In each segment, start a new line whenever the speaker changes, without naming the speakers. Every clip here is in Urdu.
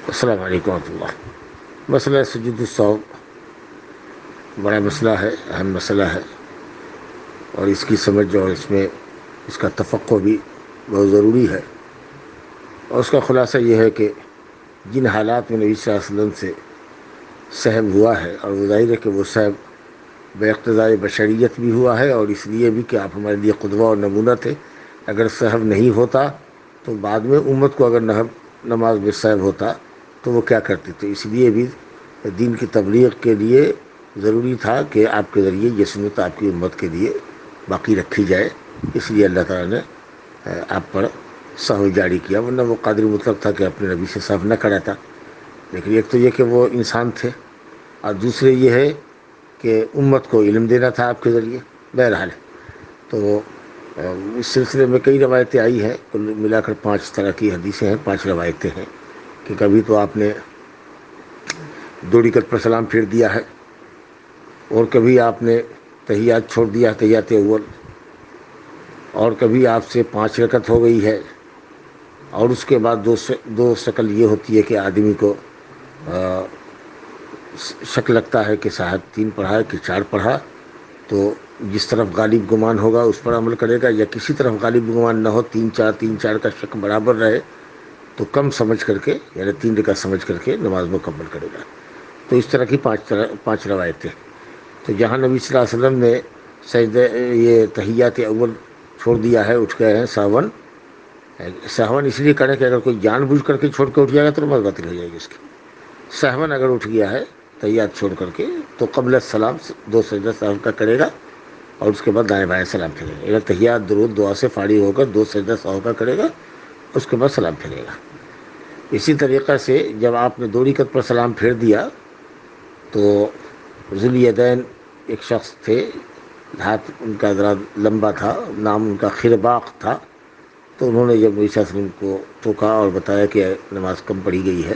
السلام علیکم ورحمۃ اللہ۔ مسئلہ سجود السہو بڑا مسئلہ ہے، اہم مسئلہ ہے، اور اس کی سمجھ اور اس میں اس کا تفقع بھی بہت ضروری ہے۔ اور اس کا خلاصہ یہ ہے کہ جن حالات میں نبی صلی اللہ علیہ وسلم سے سہو ہوا ہے، اور وہ ظاہر ہے کہ وہ سہو بے اقتضائے بشریت بھی ہوا ہے، اور اس لیے بھی کہ آپ ہمارے لیے قدوہ اور نمونہ تھے۔ اگر سہو نہیں ہوتا تو بعد میں امت کو اگر نماز میں سہو ہوتا تو وہ کیا کرتے تھے۔ اس لیے بھی دین کی تبلیغ کے لیے ضروری تھا کہ آپ کے ذریعے یہ سنت آپ کی امت کے لیے باقی رکھی جائے۔ اس لیے اللہ تعالیٰ نے آپ پر سہو جاری کیا، ورنہ وہ قادر مطلق تھا کہ اپنے نبی سے سہو نہ کراتا۔ لیکن ایک تو یہ کہ وہ انسان تھے، اور دوسرے یہ ہے کہ امت کو علم دینا تھا آپ کے ذریعے۔ بہرحال تو اس سلسلے میں کئی روایتیں آئی ہیں، کل ملا کر 5 طرح کی حدیثیں ہیں، 5 روایتیں ہیں کہ کبھی تو آپ نے 2 رکعت پر سلام پھیر دیا ہے، اور کبھی آپ نے تحیات چھوڑ دیا، تحیات اول، اور کبھی آپ سے 5 رکعت ہو گئی ہے، اور اس کے بعد دو شکل یہ ہوتی ہے کہ آدمی کو شک لگتا ہے کہ شاید 3 پڑھا ہے کہ 4 پڑھا، تو جس طرف غالب گمان ہوگا اس پر عمل کرے گا، یا کسی طرف غالب گمان نہ ہو، 3 4 کا شک برابر رہے تو کم سمجھ کر کے، یعنی 3 رکعت سمجھ کر کے نماز مکمل کرے گا۔ تو اس طرح کی 5 روایتیں۔ تو جہاں نبی صلی اللہ علیہ وسلم نے سجدہ یہ تحیات اول چھوڑ دیا ہے، اٹھ گئے ہیں سہون، سہون اس لیے کریں کہ اگر کوئی جان بوجھ کر کے چھوڑ کے اٹھ جائے گا تو نماز باطل ہو جائے گی اس کی۔ سہون اگر اٹھ گیا ہے تحیات چھوڑ کر کے تو قبل السلام 2 سجدہ سہو کا کرے گا، اور اس کے بعد دائیں بائیں سلام پھیرے گا۔ اگر تحیات درود دعا سے فارغ ہو کر 2 سجدہ سہو کا کرے گا، اس کے بعد سلام پھیرے گا۔ اسی طریقہ سے جب آپ نے 2 رکعت پر سلام پھیر دیا تو ذوالیدین ایک شخص تھے، ہاتھ ان کا ذرا لمبا تھا، نام ان کا خرباق تھا، تو انہوں نے جب نبی صلی اللہ علیہ وسلم کو ٹوکا اور بتایا کہ نماز کم پڑھی گئی ہے،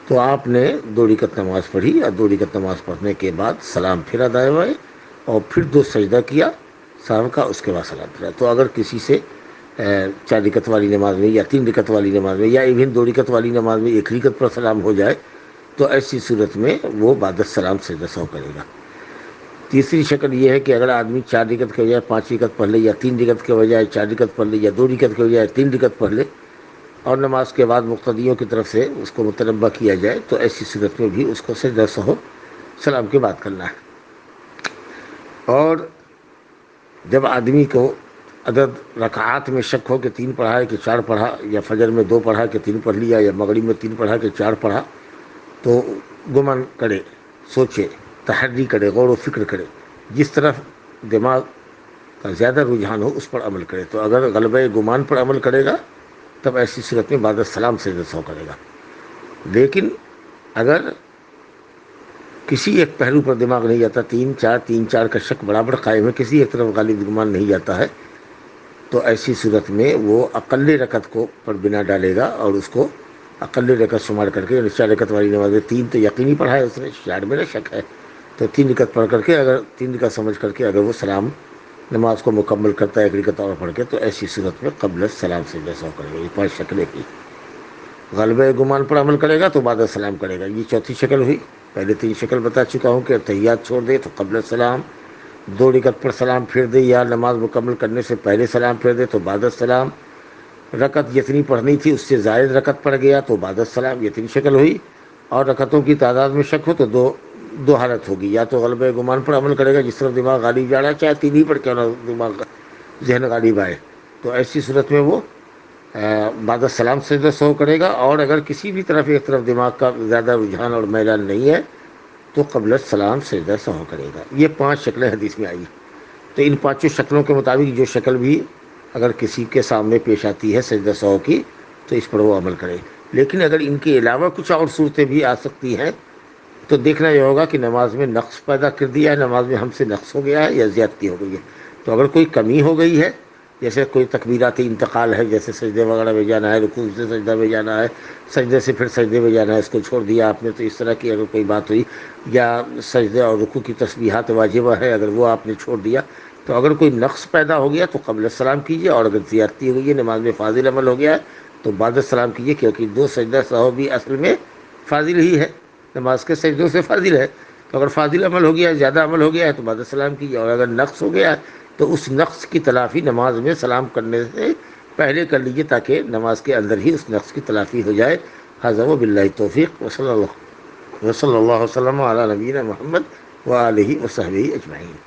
تو آپ نے 2 رکعت نماز پڑھی، اور 2 رکعت نماز پڑھنے کے بعد سلام پھرا دائیں بائیں، اور پھر 2 سجدہ کیا سہو کا، اس کے بعد سلام پھرا۔ تو اگر کسی سے 4 رکعت والی نماز میں یا 3 رکعت والی نماز میں یا ایون 2 رکعت والی نماز میں 1 رکعت پر سلام ہو جائے تو ایسی صورت میں وہ بعد السلام سجدہ سہو کرے گا۔ تیسری شکل یہ ہے کہ اگر آدمی 4 رکعت کے بجائے 5 رکعت پڑھ لے، یا 3 رکعت کے بجائے 4 رکعت پڑھ لے، یا 2 رکعت کے بجائے 3 رکعت پڑھ لے، اور نماز کے بعد مقتدیوں کی طرف سے اس کو متنبہ کیا جائے، تو ایسی صورت میں بھی اس کو سجدہ سہو سلام کے بعد کرنا ہے۔ اور جب آدمی کو عدد رکعات میں شک ہو کہ 3 پڑھا ہے کہ 4 پڑھا، یا فجر میں 2 پڑھا کہ 3 پڑھ لیا، یا مغرب میں 3 پڑھا کہ 4 پڑھا، تو گمان کرے، سوچے، تحری کرے، غور و فکر کرے، جس طرف دماغ کا زیادہ رجحان ہو اس پر عمل کرے۔ تو اگر غلبہ گمان پر عمل کرے گا تب ایسی صورت میں بعد السلام سجدہ سہو کرے گا۔ لیکن اگر کسی ایک پہلو پر دماغ نہیں جاتا، 3 4 کا شک برابر قائم ہے، کسی ایک طرف غالب گمان نہیں جاتا ہے، تو ایسی صورت میں وہ اقل رکعت کو پر بنا ڈالے گا، اور اس کو اقل رکعت شمار کر کے، 4 رکعت والی نماز میں 3 تو یقینی پڑھا ہے اس نے، 4 میں نہ شک ہے، تو 3 رکعت پڑھ کر کے، اگر 3 رکعت سمجھ کر کے اگر وہ سلام نماز کو مکمل کرتا ہے 1 رکعت اور پڑھ کے، تو ایسی صورت میں قبل السلام سجدہ سہو کرے گا۔ یہ 5 شکلیں کی۔ غلبہ گمان پر عمل کرے گا تو بعد السلام کرے گا، یہ 4تھی شکل ہوئی۔ پہلے 3 شکل بتا چکا ہوں کہ تحیات چھوڑ دے تو قبل السلام، 2 رکعت پر سلام پھیر دے یا نماز مکمل کرنے سے پہلے سلام پھیر دے تو بعد السلام، رکعت جتنی پڑھنی تھی اس سے زائد رکعت پڑھ گیا تو بعد السلام، یہ 3 شکل ہوئی۔ اور رکعتوں کی تعداد میں شک ہو تو دو حالت ہوگی، یا تو غلبہ گمان پر عمل کرے گا جس طرف دماغ غالب جا رہا ہے، چاہے 3 ہی پڑھ کے نہ دماغ ذہن غالب آئے، تو ایسی صورت میں وہ بعد السلام سجدہ سہو کرے گا۔ اور اگر کسی بھی طرف ایک طرف دماغ کا زیادہ رجحان اور میلان نہیں ہے تو قبل السلام سجدہ سہو کرے گا۔ یہ 5 شکلیں حدیث میں آئی۔ تو ان 5 شکلوں کے مطابق جو شکل بھی اگر کسی کے سامنے پیش آتی ہے سجدہ سہو کی تو اس پر وہ عمل کرے۔ لیکن اگر ان کے علاوہ کچھ اور صورتیں بھی آ سکتی ہیں تو دیکھنا یہ ہوگا کہ نماز میں نقص پیدا کر دیا ہے، نماز میں ہم سے نقص ہو گیا ہے یا زیادتی ہو گئی ہے۔ تو اگر کوئی کمی ہو گئی ہے، جیسے کوئی تکبیرات انتقال ہے، جیسے سجدے وغیرہ میں جانا ہے، رکوع سے سجدہ میں جانا ہے، سجدے سے پھر سجدے میں جانا ہے، اس کو چھوڑ دیا آپ نے، تو اس طرح کی اگر کوئی بات ہوئی، یا سجدے اور رکوع کی تسبیحات واجبہ ہے اگر وہ آپ نے چھوڑ دیا، تو اگر کوئی نقص پیدا ہو گیا تو قبل السلام کیجیے، اور اگر زیادتی ہو گئی ہے، نماز میں فاضل عمل ہو گیا ہے، تو بعد السلام کیجیے، کیونکہ دو سجدہ سہو بھی اصل میں فاضل ہی ہے، نماز کے سجدوں سے فاضل ہے. تو اگر فاضل عمل ہو گیا ہے، زیادہ عمل ہو گیا ہے تو بعد السلام کیجیے، اور اگر نقص ہو گیا ہے تو اس نقص کی تلافی نماز میں سلام کرنے سے پہلے کر لیجیے، تاکہ نماز کے اندر ہی اس نقص کی تلافی ہو جائے. ھذا وباللہ توفیق، وصلی اللہ وسلم علی نبینا محمد وآلہ وصحبہ اجمعین.